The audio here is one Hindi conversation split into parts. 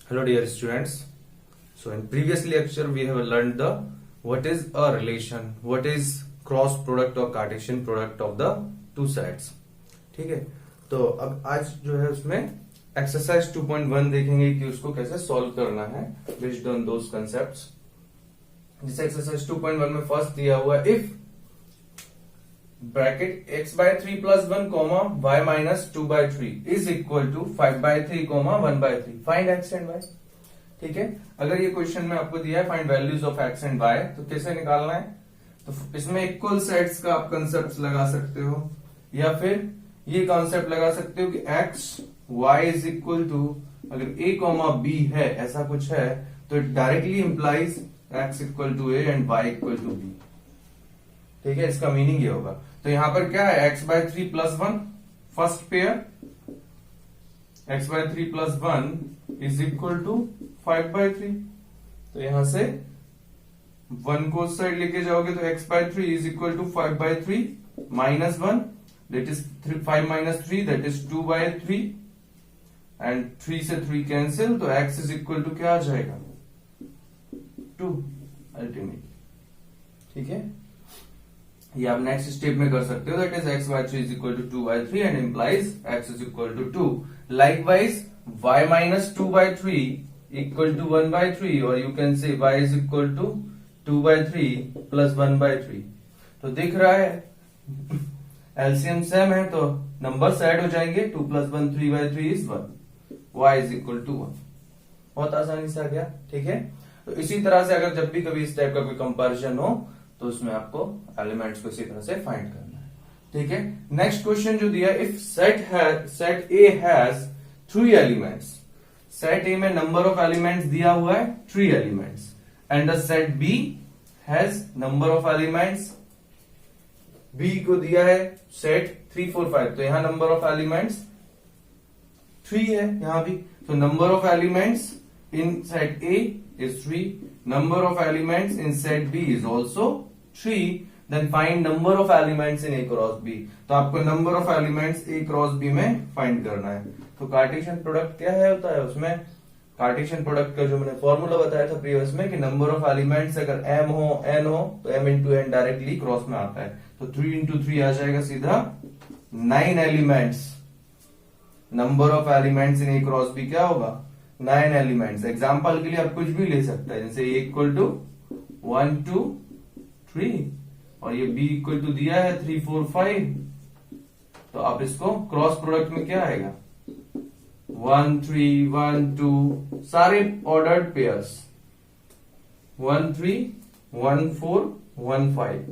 Hello dear students. So in previous lecture we have learned the what is a relation, what is cross product or Cartesian product of the two sets. ठीक है, तो अब आज जो है उसमें एक्सरसाइज 2.1 देखेंगे कि उसको कैसे सॉल्व करना है बेस्ड ऑन दोस कंसेप्ट्स. जैसे एक्सरसाइज 2.1 में फर्स्ट दिया हुआ है if bracket x by 3 plus 1 comma y minus 2 by 3 is equal to 5 by 3 comma 1 by 3 find x and y. ठीक है, अगर ये क्वेश्चन में आपको दिया है find values of x and y तो कैसे निकालना है. तो इसमें इक्वल सेट्स का आप कंसेप्ट लगा सकते हो या फिर ये कॉन्सेप्ट लगा सकते हो कि x y is equal to अगर a कॉमा b है ऐसा कुछ है तो it directly implies x equal to a and y equal to b. ठीक है, इसका मीनिंग ये होगा. तो यहां पर क्या है x by 3 plus 1 first pair x by 3 plus 1 is equal to 5 by 3. तो यहां से 1 को उस साइड लेके जाओगे तो x by 3 is equal to 5 by 3 minus 1 that is 5 minus 3 that is 2 by 3 and 3 से 3 कैंसिल तो x इज इक्वल टू क्या आ जाएगा 2 अल्टीमेटली. ठीक है, ये आप नेक्स्ट स्टेप में कर सकते हो that is x by 3 is equal to 2 by 3 and implies x is equal to 2. Likewise y minus 2 by 3 equal to 1 by 3 और you can say y is equal to 2 by 3 plus 1 by 3. तो दिख रहा है एलसीएम सेम है तो नंबर्स ऐड हो जाएंगे 2 plus 1 3 by 3 is 1. y is equal to 1. बहुत आसानी से आ गया. ठीक है, तो इसी तरह से अगर जब भी कभी इस टाइप का कोई कंपैरिजन हो तो उसमें आपको एलिमेंट्स को इसी तरह से फाइंड करना है. ठीक है, नेक्स्ट क्वेश्चन जो दिया if set A has 3 elements. Set A में नंबर ऑफ एलिमेंट्स दिया हुआ है 3 elements and the set B has number of elements. B को दिया है सेट 3 4 5 तो यहां नंबर ऑफ एलिमेंट्स 3 है यहां भी. तो number of elements in set A is 3. Number of elements in set B is also 3. Then find number of elements in A cross B. तो आपको number of elements A cross B में find करना है. तो कार्टेशियन प्रोडक्ट क्या है होता है उसमें कार्टेशियन प्रोडक्ट का जो मैंने फॉर्मूला बताया था प्रीवियस में कि नंबर ऑफ एलिमेंट्स अगर m हो n हो तो m into n directly cross में आता है. तो 3 इंटू 3 आ जाएगा सीधा 9 elements. Number of elements in A cross B क्या होगा 9 एलिमेंट्स. एग्जाम्पल के लिए आप कुछ भी ले सकते हैं जैसे इक्वल टू 1 2 3 और ये बी इक्वल टू दिया है 3 4 5. तो आप इसको क्रॉस प्रोडक्ट में क्या आएगा 1 3 1 2 सारे ऑर्डर्ड पेयर्स 1 3 1 4 1 5.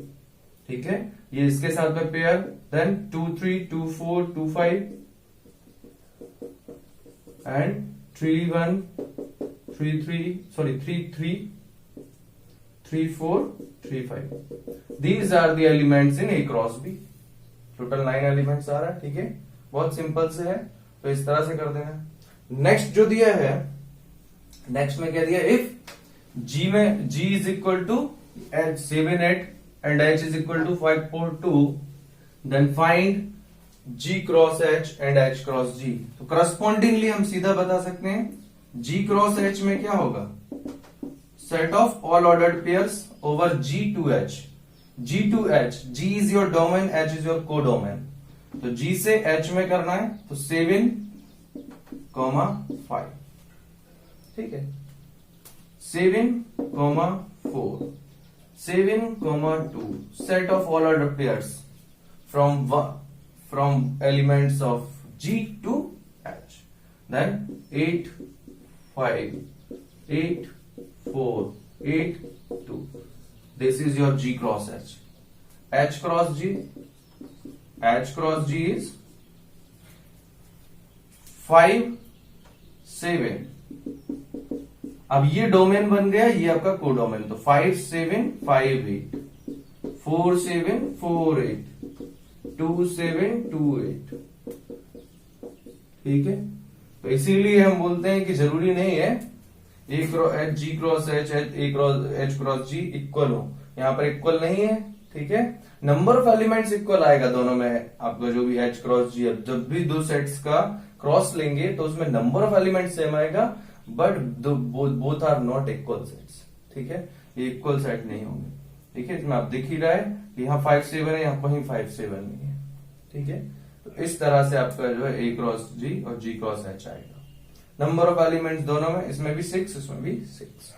ठीक है, ये इसके साथ में pair then 2 3 2 4 2 5 and 3 1 3 3 sorry 3 3 3 4 3 5. These are the elements in A cross B. Total 9 elements आ रहा है. ठीक है, बहुत सिंपल से है तो इस तरह से कर देना. नेक्स्ट जो दिया है नेक्स्ट में क्या दिया इफ G में G is equal to 7 8 and H is equal to 5 4 2 then find G cross H and H cross G. तो करस्पॉन्डिंगली हम सीधा बता सकते हैं G क्रॉस H में क्या होगा set of all ordered pairs over G to H. G to H, G is your domain H is your codomain. तो G से H में करना है तो 7 5. ठीक है, 7 4 7 2 set of all order pairs from elements of G to H. Then 8 5 8 4 8 2. This is your G cross H. H cross G. H cross G is 5 7. अब ये डोमेन बन गया, ये आपका कोडोमेन. तो 5 7 5 8 4 7 4 8 2 7 2 8. ठीक है, तो इसीलिए हम बोलते हैं कि जरूरी नहीं है G cross H H cross G equal हो. यहां पर इक्वल नहीं है. ठीक है, नंबर ऑफ एलिमेंट्स इक्वल आएगा दोनों में. आपका जो भी H क्रॉस G जब भी दो सेट्स का क्रॉस लेंगे तो उसमें नंबर ऑफ एलिमेंट्स सेम आएगा but both are not equal sets, ठीक है, ये इक्वल सेट नहीं होंगे, ठीक है। इसमें आप दिख ही रहा है कि यहाँ 5 7 है, यहाँ कहीं 5 7 नहीं है, ठीक है। तो इस तरह से आपका जो है A क्रॉस G और G क्रॉस H आएगा। नंबर ऑफ एलिमेंट्स दोनों में, इसमें भी 6, इसमें भी 6,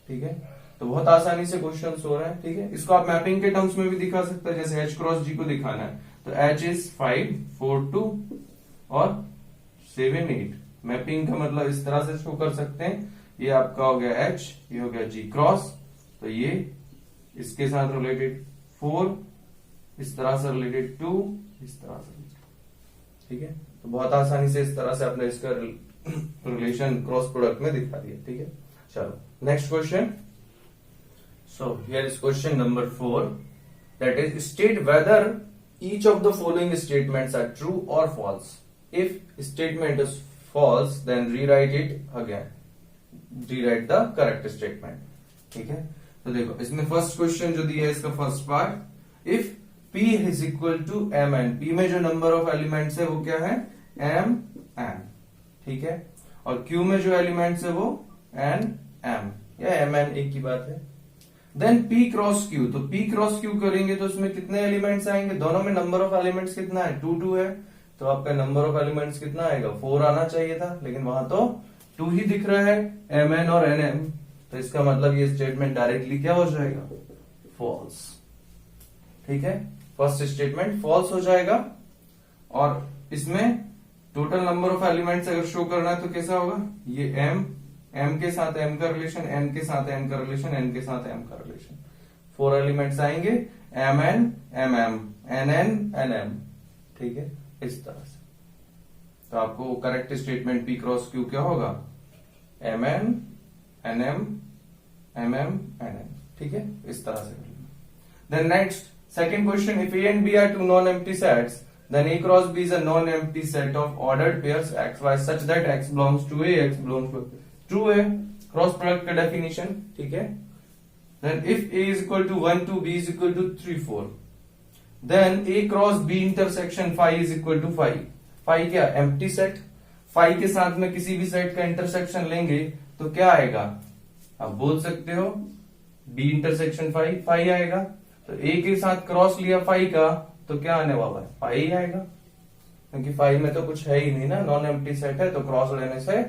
ठीक है। तो बहुत आसानी से क्वेश्चन हो रहा है, ठीक है। इसको आप मैपिंग के टर्म्स में भी दिखा सकते हैं, जैसे H क्रॉस G को दिखाना है तो H इज 5 4 2 और 7 8। मैपिंग का मतलब इस तरह से शो कर सकते हैं, ये आपका हो गया H, ये हो गया G क्रॉस, तो ये इसके साथ रिलेटेड 4, इस तरह से रिलेटेड 2, इस तरह से, ठीक है। तो बहुत आसानी से इस तरह से आपने इसका रिलेशन क्रॉस प्रोडक्ट में दिखा दिया, ठीक है। चलो next question. So here is question number 4, that is state whether each of the following statements are true और false. If statement is false then rewrite it again, rewrite the correct statement, ठीक है। तो देखो इसमें फर्स्ट क्वेश्चन जो दिया है इसका first part, if P is equal to M N, P में जो नंबर ऑफ एलिमेंट्स है वो क्या है एम एन, ठीक है। और Q में जो एलिमेंट्स है वो एन एम या एम एन, एक ही बात है। देन P क्रॉस Q, तो P क्रॉस Q करेंगे तो उसमें कितने एलिमेंट्स आएंगे, दोनों में नंबर ऑफ एलिमेंट्स कितना है 2 2 है, तो आपका नंबर ऑफ एलिमेंट्स कितना आएगा 4 आना चाहिए था, लेकिन वहां तो 2 ही दिख रहा है एम एन और एन एम, तो इसका मतलब ये स्टेटमेंट डायरेक्टली क्या हो जाएगा फॉल्स, ठीक है। फर्स्ट स्टेटमेंट फॉल्स हो जाएगा। और इसमें टोटल नंबर ऑफ एलिमेंट्स अगर शो करना है तो कैसा होगा, ये m के साथ m का रिलेशन, n के साथ m का रिलेशन, n के साथ m का रिलेशन, 4 एलिमेंट्स आएंगे mn mm nn nm, ठीक है, इस तरह से। तो आपको correct statement p cross q क्या होगा mn nm mm nn, ठीक है, इस तरह से। Then next second question, if A and B are two non-empty sets, then A cross B is a non-empty set of ordered pairs x y such that x belongs to A, x belongs to A. True है क्रॉस प्रोडक्ट का डेफिनेशन, ठीक है। Then if A is equal to 1 2, B is equal to 3 4, then A cross B intersection phi is equal to phi. phi क्या empty set, phi के साथ में किसी भी सेट का इंटरसेक्शन लेंगे तो क्या आएगा, आप बोल सकते हो B इंटरसेक्शन phi, phi आएगा। तो A के साथ क्रॉस लिया फाई का तो क्या आने वाला है फाई ही आएगा, क्योंकि फाई में तो कुछ है ही नहीं ना, नॉन एम्प्टी सेट है, तो क्रॉस लेने से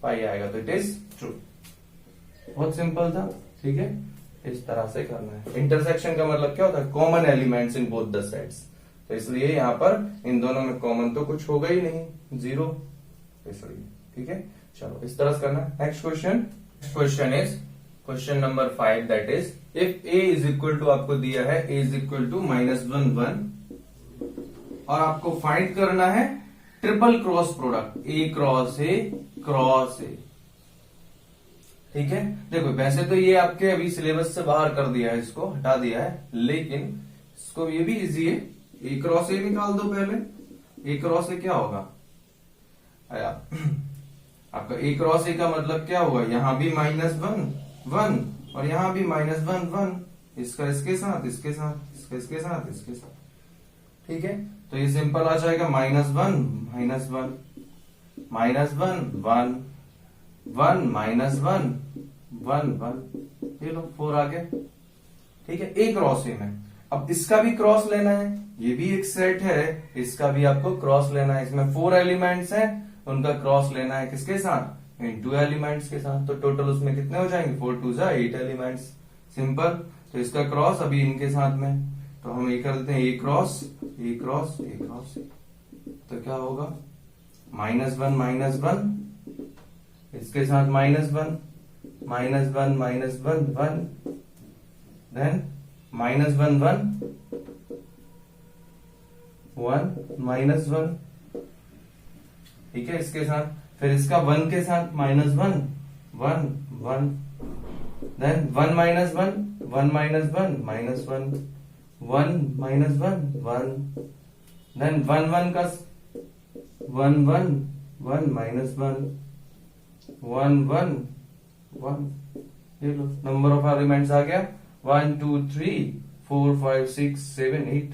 फाई आएगा, तो इट इज ट्रू। बहुत सिंपल था, ठीक है, इस तरह से करना है। इंटरसेक्शन का मतलब क्या होता है common elements in both the sets, तो इसलिए यहाँ पर इन दोनों में कॉमन तो कुछ होगा ही नहीं, 0, इसलिए, ठीक है। चलो इस तरह से करना है। Next question is question number 5, that is if A is equal to, आपको दिया है A इज इक्वल टू -1 1 और आपको फाइंड करना है triple cross product A cross A cross A, ठीक है। देखो वैसे तो ये आपके अभी सिलेबस से बाहर कर दिया है, इसको हटा दिया है, लेकिन इसको ये भी इजी है, A क्रॉस A निकाल दो पहले। A क्रॉस A क्या होगा आपका A क्रॉस A का मतलब क्या होगा, यहां भी -1 1 और यहां भी -1 1, इसका इसके साथ, इसके साथ, इसका इसके साथ, इसके साथ, ठीक है। तो ये सिंपल आ जाएगा -1 -1 -1 1 1 -1 1 1, ये लो 4 आ गए, ठीक है। A क्रॉस A में अब इसका भी क्रॉस लेना है, ये भी एक सेट है, इसका भी आपको क्रॉस लेना है, इसमें 4 एलिमेंट्स हैं, उनका क्रॉस लेना है किसके साथ इन 2 एलिमेंट्स के साथ, तो टोटल उसमें कितने हो जाएंगे 4 2 8 एलिमेंट्स, सिंपल। तो इसका क्रॉस अभी इनके साथ में, तो हम ये कर देते हैं A cross A cross A cross, तो क्या होगा -1 -1, इसके साथ -1 -1 -1 1, देन -1 1 1 -1, ठीक है, इसके साथ, फिर इसका 1 के साथ -1 1 1, देन 1 -1 1 -1 -1 1 -1 1, देन 1 1 का 1 1 1 -1 1 1 1, ये लो नंबर ऑफ एलिमेंट्स आ गया 1 2 3 4 5 6 7 8,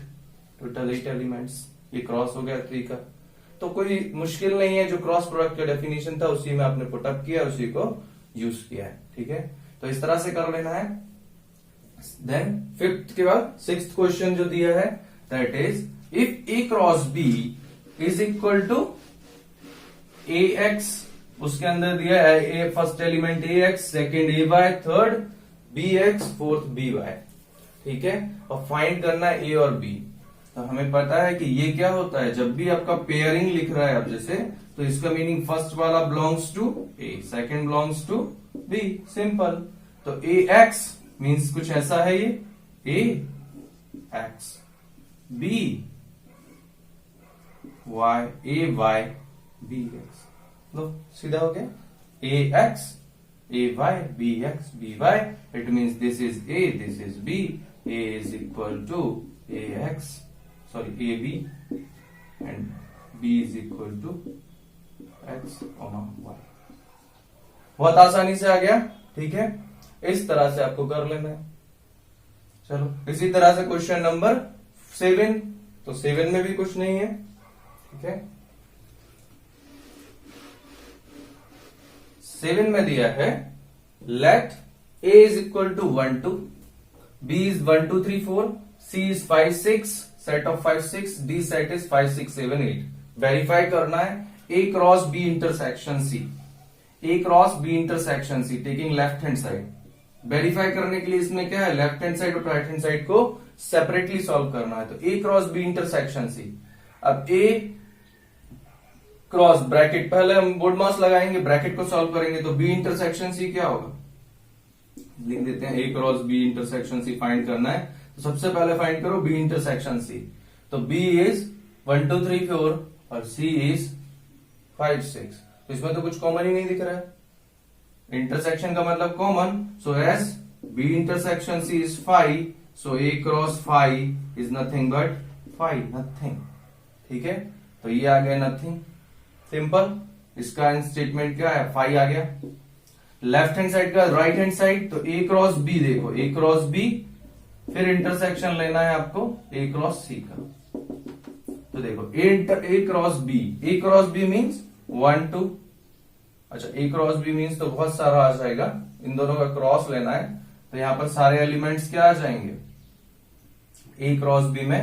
टोटल 8 एलिमेंट्स, ये क्रॉस हो गया 3 का। तो कोई मुश्किल नहीं है, जो क्रॉस प्रोडक्ट का डेफिनेशन था उसी में आपने पुटअप किया, उसी को यूज किया है। ठीक है, तो इस तरह से कर लेना है। देन फिफ्थ के बाद सिक्स्थ क्वेश्चन जो दिया है, that is if A cross B is equal to A X, उसके अंदर दिया है A first element A X, second A Y, third B X, fourth B Y. ठीक है, और फाइंड करना है ए और बी। तो हमें पता है कि ये क्या होता है, जब भी आपका पेयरिंग लिख रहा है अब जैसे, तो इसका मीनिंग फर्स्ट वाला belongs to A, second belongs to B, simple. तो ए एक्स मीन्स कुछ ऐसा है, ये A X, B Y, A Y, B X. लो सीधा हो गया, A X, A Y, B X, B Y. It means this is A, this is B, A is equal to A X, sorry A B, and B is equal to X Y. बहुत आसानी से आ गया। ठीक है, इस तरह से आपको कर लेना है। चलो इसी तरह से क्वेश्चन नंबर 7, तो 7 में भी कुछ नहीं है। ठीक है, 7 में दिया है let a is equal to 1 2, b is 1 2 3 4, c is 5 6, set of 5 6, d set is 5 6 7 8। Verify करना है a cross b intersection c, a cross b intersection c taking left hand side. Verify करने के लिए इसमें क्या है, लेफ्ट हैंड साइड और राइट हैंड साइड को सेपरेटली सॉल्व करना है। तो a cross b intersection c, अब a क्रॉस ब्रैकेट, पहले हम बोर्ड मास लगाएंगे, ब्रैकेट को सॉल्व करेंगे, तो b इंटरसेक्शन c क्या होगा, लिख देते हैं a cross b intersection c find करना है। तो सबसे पहले फाइंड करो b इंटरसेक्शन c, तो b इज 1 2 3 4 और c इज 5 6। तो इसमें तो कुछ कॉमन ही नहीं दिख रहा है, इंटरसेक्शन का मतलब common. So S b intersection c is 5, so a cross 5 is nothing but 5, nothing. ठीक है, तो ये आ गया नथिंग, सिंपल। इसका स्टेटमेंट क्या है, 5 आ गया। लेफ्ट हैंड साइड का राइट हैंड साइड, तो a क्रॉस b, देखो a क्रॉस b, फिर इंटरसेक्शन लेना है आपको a क्रॉस c का। तो देखो a cross b, a cross b means 1 2, अच्छा a क्रॉस b मीन्स तो बहुत सारा आ जाएगा, इन दोनों का क्रॉस लेना है। तो यहां पर सारे एलिमेंट्स क्या आ जाएंगे, a क्रॉस b में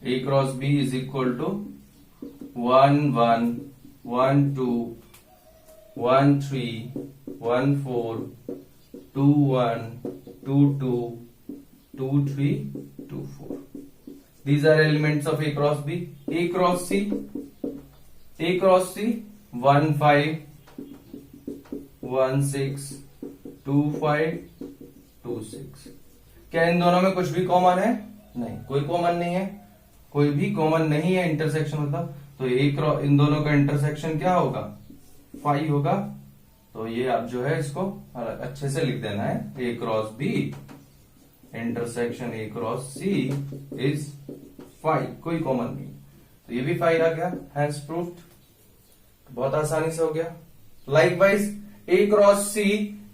a cross b is equal to 1 1 1 2 1 3 1 4 2 1 2 2 2 3 2 4। These are elements of a cross b. A cross c, a cross c 1 5 1 6 2 5 2 6। क्या इन दोनों में कुछ भी कॉमन है, नहीं, कोई कॉमन नहीं है, कोई भी कॉमन नहीं है इंटरसेक्शन मतलब। तो इन दोनों का इंटरसेक्शन क्या होगा, 5 होगा। तो ये आप जो है इसको अच्छे से लिख देना है, a cross b intersection a cross c is 5, कोई कॉमन नहीं। तो ये भी 5 आ गया, हैंस प्रूफ्ड। बहुत आसानी से हो गया। Likewise a cross c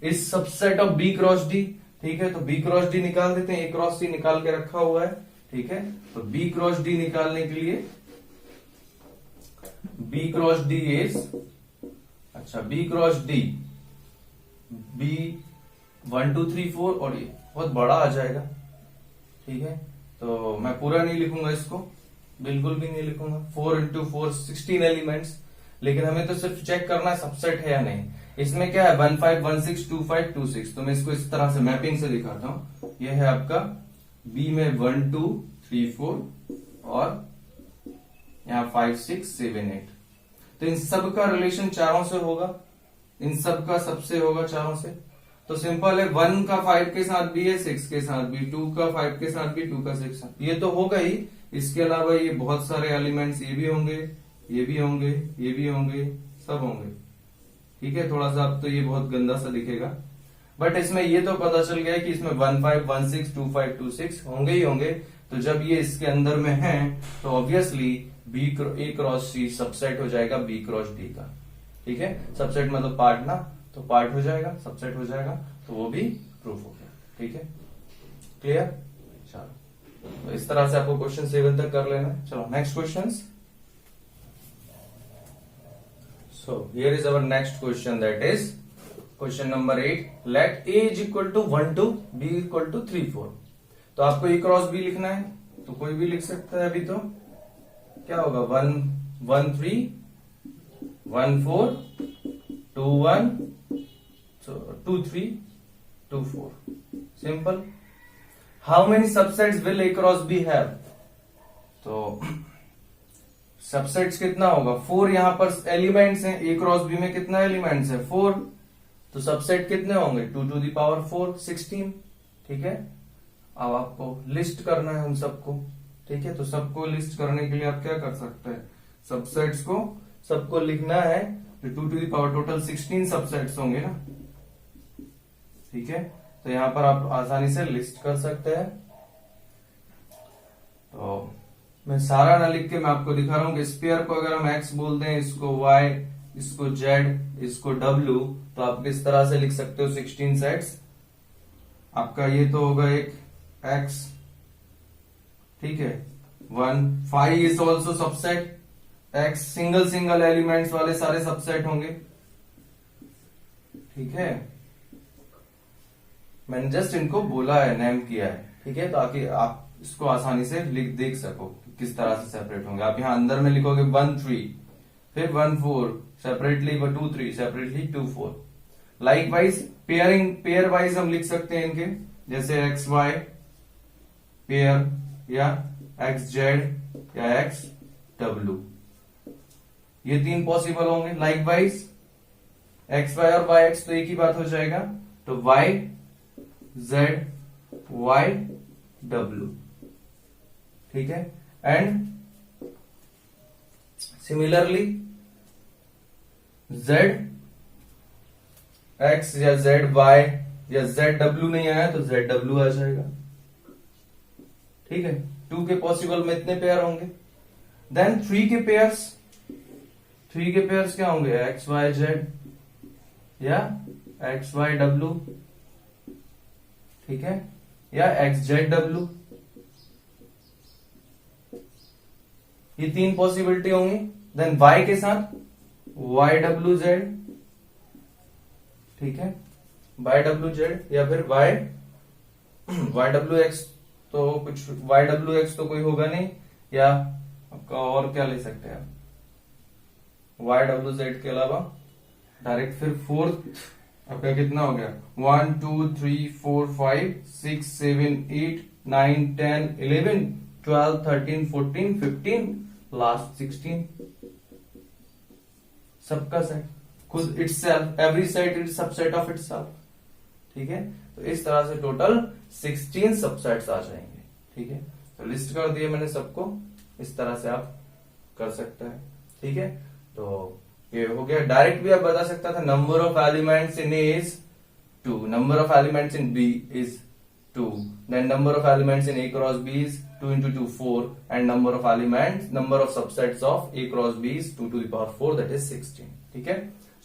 is subset of b cross d। ठीक है, तो b क्रॉस d निकाल देते हैं, a क्रॉस c निकाल के रखा हुआ है। ठीक है, तो b क्रॉस d निकालने के लिए b क्रॉस d इज, अच्छा b क्रॉस d, b 1 2 3 4 और ये बहुत बड़ा आ जाएगा। ठीक है, तो मैं पूरा नहीं लिखूंगा इसको, बिल्कुल भी नहीं लिखूंगा। 4 इंटू 4 16 एलिमेंट्स, लेकिन हमें तो सिर्फ चेक करना है सबसेट है या नहीं। इसमें क्या है 1 5 1 6 2 5 2 6। तो मैं इसको इस तरह से मैपिंग से दिखाता हूं। यह है आपका B में 1 2 3 4 और यहाँ 5 6 7 8। तो इन सब का रिलेशन चारों से होगा, इन सब का सबसे होगा चारों से। तो सिंपल है, 1 का 5 के साथ भी है, 6 के साथ भी, 2 का 5 के साथ भी, 2 का 6 साथ, ये तो होगा ही। इसके अलावा ये बहुत सारे एलिमेंट्स ये भी होंगे, ये भी होंगे, ये भी होंगे, सब होंगे। ठीक है, थोड़ा सा अब तो ये बहुत गंदा सा दिखेगा, बट इसमें ये तो पता चल गया कि इसमें 1 5 1 6 2 5 2 6 होंगे ही होंगे। तो जब ये इसके अंदर में है तो obviously a cross c subset हो जाएगा b क्रॉस d का। ठीक है, सबसेट मतलब पार्ट ना, तो पार्ट हो जाएगा, सबसेट हो जाएगा, तो वो भी प्रूफ हो गया। ठीक है, क्लियर। चलो, तो इस तरह से आपको क्वेश्चन 7 तक कर लेना है। चलो next question. So here is our next question, that is question number 8. Let A is equal to 1 2, B equal to 3 4. तो आपको A क्रॉस B लिखना है, तो कोई भी लिख सकता है। अभी तो क्या होगा, 1 1 3 1 4 2 1, so 2 3 2 4. Simple. How many subsets will A cross B have? तो सबसेट्स कितना होगा, 4 यहां पर एलिमेंट्स हैं। A क्रॉस B में कितना एलिमेंट्स है, 4। तो सबसेट कितने होंगे, 2 टू द पावर 4 16। ठीक है, अब आपको लिस्ट करना है उन सबको। ठीक है, तो सबको लिस्ट करने के लिए आप क्या कर सकते हैं, सबसेट्स को सबको लिखना है। तो 2 to the power total 16 subsets होंगे ना। ठीक है, तो यहां पर आप आसानी से लिस्ट कर सकते हैं। तो मैं सारा ना लिख के मैं आपको दिखा रहा हूं कि स्पेयर को अगर हम x बोलते हैं, इसको y, इसको z, इसको w, तो आप किस तरह से लिख सकते हो 16 सेट्स। आपका ये तो होगा एक x, ठीक है, 1 5 is also subset. x single single elements वाले सारे सबसेट होंगे। ठीक है, मैंने जस्ट इनको बोला है, नेम किया है। ठीक है, ताकि आप इसको आसानी से देख सको किस तरह से सेपरेट होंगे। आप यहां अंदर में लिखोगे 1 3, फिर 1 4 separately, 2 3 separately, 2 4। Likewise pair wise हम लिख सकते हैं इनके, जैसे एक्स वाई पेयर, या एक्स जेड, या एक्स डब्ल्यू। ये 3 पॉसिबल होंगे। लाइकवाइज एक्स वाई और वाई एक्स तो एक ही बात हो जाएगा, तो वाई जेड वाई डब्ल्यू। ठीक है, एंड सिमिलरली जेड एक्स या जेड वाई या जेड डब्ल्यू नहीं आया तो जेड डब्ल्यू आ जाएगा। ठीक है, 2 के पॉसिबल में इतने पेयर होंगे। देन 3 के पेयर्स क्या होंगे, एक्स वाई जेड या एक्स वाई डब्ल्यू। ठीक है, या एक्स जेड डब्ल्यू। ये 3 पॉसिबिलिटी होंगी। देन y के साथ वाई डब्ल्यू जेड। ठीक है, वाई डब्ल्यू जेड, या फिर वाई डब्ल्यू एक्स, तो कुछ वाई डब्ल्यू एक्स तो कोई होगा नहीं, या आपका और क्या ले सकते हैं, वाई डब्ल्यू जेड के अलावा डायरेक्ट। फिर 4th आपका कितना हो गया, 1 2 3 4 5 6 7 8 9 10 11 12 13 14 15 लास्ट 16। सबका सेट खुद itself, every set is subset of itself. ठीक है, तो इस तरह से टोटल 16 सबसेट्स आ जाएंगे। ठीक है, तो लिस्ट कर दिए मैंने सबको, इस तरह से आप कर सकते हैं। ठीक है, तो ये हो गया। डायरेक्ट भी आप बता सकता था, number of elements in A is 2, number of elements in B is 2, then number of elements in A cross B is 2 into 2 4, and number of subsets of A cross B is 2 to the power 4, that is 16। ठीक है,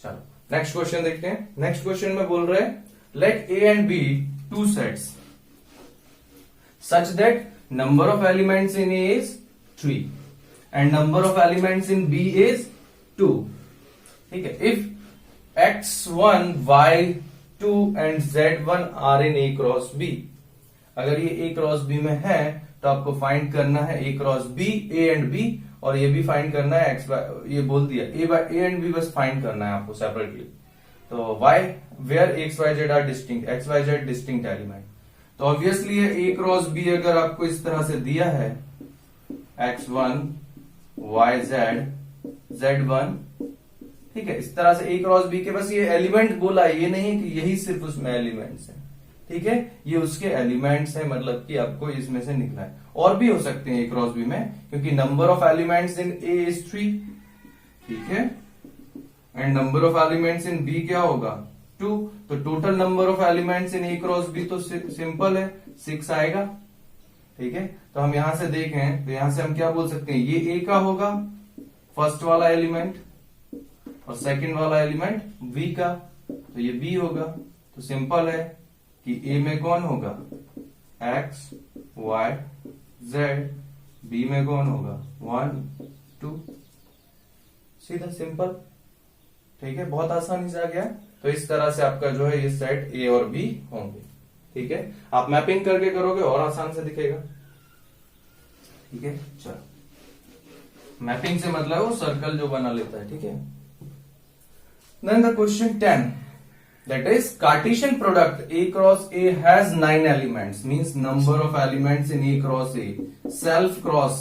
चलो नेक्स्ट क्वेश्चन देखते हैं। नेक्स्ट क्वेश्चन में बोल रहे हैं, let A and B 2 sets such that number of elements in A is 3 and number of elements in B is 2। ठीक है, if x1 y2 and z1 are in A cross B, अगर ये A क्रॉस B में है तो आपको फाइंड करना है A cross B, A and B, और ये भी फाइंड करना है x, ये बोल दिया A एंड B बस फाइंड करना है आपको सेपरेटली। तो y where x y z are distinct, x y z distinct element. तो ऑब्वियसली ये A क्रॉस B अगर आपको इस तरह से दिया है, x1 y z z1, ठीक है, इस तरह से A क्रॉस B के बस ये एलिमेंट बोला है, ये नहीं कि यही सिर्फ उसमें एलिमेंट्स है। ठीक है, ये उसके एलिमेंट्स हैं, मतलब कि आपको इसमें से निकला है। और भी हो सकते हैं A क्रॉस B में, क्योंकि number of elements in A is 3। ठीक है, and number of elements in B क्या होगा, 2। तो total number of elements in A cross B तो सिंपल है, 6 आएगा। ठीक है, तो हम यहां से देखें तो यहां से हम क्या बोल सकते हैं, ये A का होगा फर्स्ट वाला एलिमेंट, और सेकंड वाला एलिमेंट B का, तो ये B होगा। तो सिंपल है कि A में कौन होगा, x y z, B में कौन होगा 1 2, सीधा सिंपल। ठीक है, बहुत आसानी से आ गया। तो इस तरह से आपका जो है ये सेट ए और बी होंगे। ठीक है, आप मैपिंग करके करोगे और आसान से दिखेगा। ठीक है, चलो मैपिंग से मतलब वो सर्कल जो बना लेता है। ठीक है, then the question 10 that is Cartesian product A cross A has 9 elements means number of elements in A cross A self cross।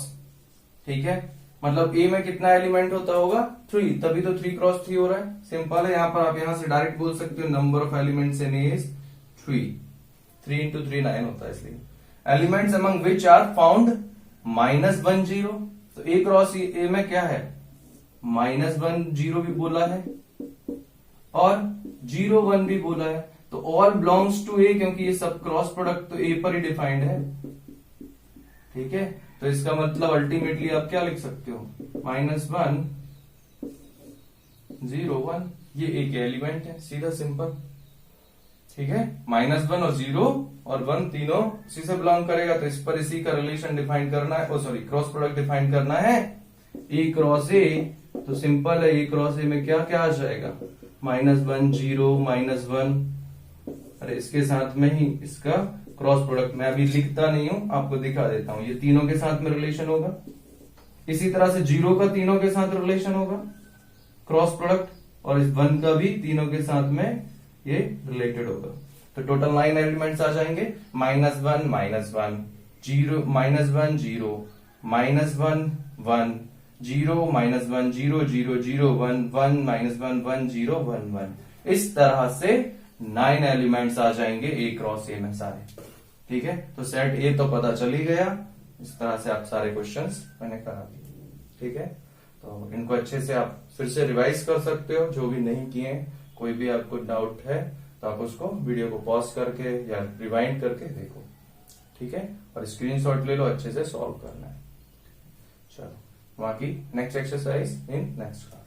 ठीक है, मतलब A में कितना एलिमेंट होता होगा 3, तभी तो 3 क्रॉस 3 हो रहा है। सिंपल है, यहां पर आप यहां से डायरेक्ट बोल सकते हो number of elements in A is 3 into 3 9 होता है। इसलिए elements among which are found -1 0, तो A क्रॉस A में क्या है -1 0 भी बोला है और 0 1 भी बोला है। तो ऑल बिलोंग्स टू ए, क्योंकि ये सब क्रॉस प्रोडक्ट तो ए पर ही डिफाइंड है। ठीक है, तो इसका मतलब अल्टीमेटली आप क्या लिख सकते हो -1 0 1, ये एक एलिमेंट है, सीधा सिंपल। ठीक है, -1 और 0 और 1 तीनों इसी से बिलोंग करेगा, तो इस पर इसी का रिलेशन डिफाइन करना है, सॉरी क्रॉस प्रोडक्ट डिफाइन करना है ए क्रॉस ए। तो सिंपल है, ए क्रॉस ए में क्या क्या आ जाएगा -1 0 -1, अरे इसके साथ में ही इसका क्रॉस प्रोडक्ट मैं अभी लिखता नहीं हूं, आपको दिखा देता हूं। ये तीनों के साथ में रिलेशन होगा, इसी तरह से 0 का तीनों के साथ रिलेशन होगा क्रॉस प्रोडक्ट, और इस 1 का भी तीनों के साथ में ये रिलेटेड होगा। तो टोटल 9 एलिमेंट्स आ जाएंगे -1 -1 0 -1 0 -1 1 0 -1 0 0 0 1 1 -1 1 0 1 1। इस तरह से 9 एलिमेंट्स आ जाएंगे ए क्रॉस ए में सारे। ठीक है, तो सेट ए तो पता चल ही गया। इस तरह से आप सारे क्वेश्चंस मैंने करा दिए। ठीक है, तो इनको अच्छे से आप फिर से रिवाइज कर सकते हो, जो भी नहीं किए। कोई भी आपको डाउट है तो आप उसको वीडियो को पॉज करके या रिवाइंड करके देखो। ठीक है, और स्क्रीनशॉट ले लो, अच्छे से सॉल्व करना है। चलो बाकी next exercise in next class.